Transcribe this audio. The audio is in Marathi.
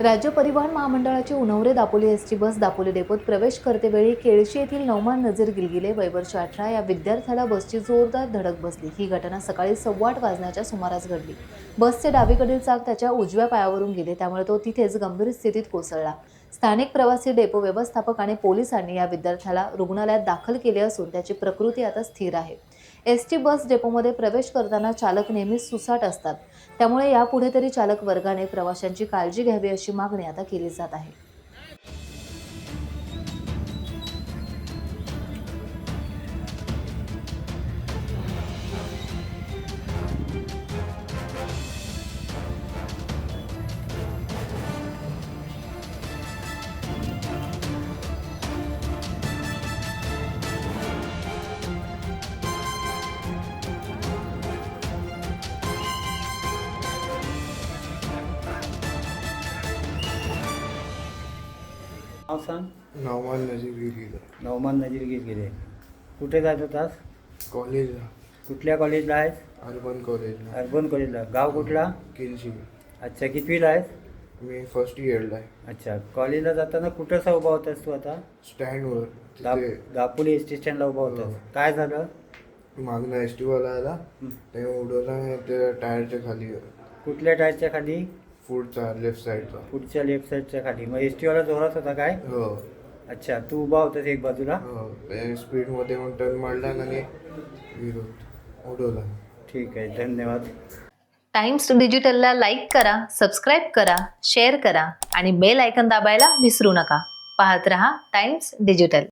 राज्य परिवहन महामंडळाची उन्हवरे दापोली एसटी बस दापोली डेपोत प्रवेश करतेवेळी केळशी येथील नौमान नजीर गिलगिले वय वर्ष 18 या विद्यार्थ्याला बसची जोरदार धडक बसली। ही घटना सकाळी 8:15 वाजण्याच्या सुमारास घडली। बसचे डावीकडील चाक त्याच्या उजव्या पायावरून गेले, त्यामुळे तो तिथेच गंभीर स्थितीत कोसळला। स्थानिक प्रवासी, डेपो व्यवस्थापक आणि पोलिसांनी या विद्यार्थ्याला रुग्णालयात दाखल केले असून त्याची प्रकृती आता स्थिर आहे। एसटी बस डेपोमध्ये प्रवेश करताना चालक नेहमीच सुसाट असतात, त्यामुळे यापुढे तरी चालक वर्गाने प्रवाशांची काळजी घ्यावी अशी मागणी आता केली जात आहे। नाव सांग. नौमान नजीर गिलगिले. नौमान नजीर गिलगिले. कुठे जात होतास? कॉलेजला. कुठल्या कॉलेजला आहेस? अर्बन कॉलेजला. अर्बन कॉलेजला. गाव कुठला? केळशी. अच्छा, कितवीला आहेस? मी फर्स्ट इयरला आहे. अच्छा, कॉलेजला जाताना कुठं उभा होतास तू आता? स्टँडवर. दापोली एस टी स्टँडला उभा होतास. काय झालं? मागणं एस टीवाला आला, त्याने उडवला त्या टायरच्या खाली. कुठल्या टायरच्या खाली? पुढचा लेफ्ट साईडचा. पुढच्या लेफ्ट साईडच्या खाली. मग एस टीवाला जोरात होता काय? हो अच्छा, तू उभा होतास एक बाजूला? हो. त्याने स्पीडमध्ये मग टर्न मारला आणि उडवला. ठीक आहे, धन्यवाद. टाइम्स डिजिटलला लाईक करा, सबस्क्राईब करा, शेअर करा आणि बेल आयकॉन दाबायला विसरू नका। पाहत रहा टाइम्स डिजिटल।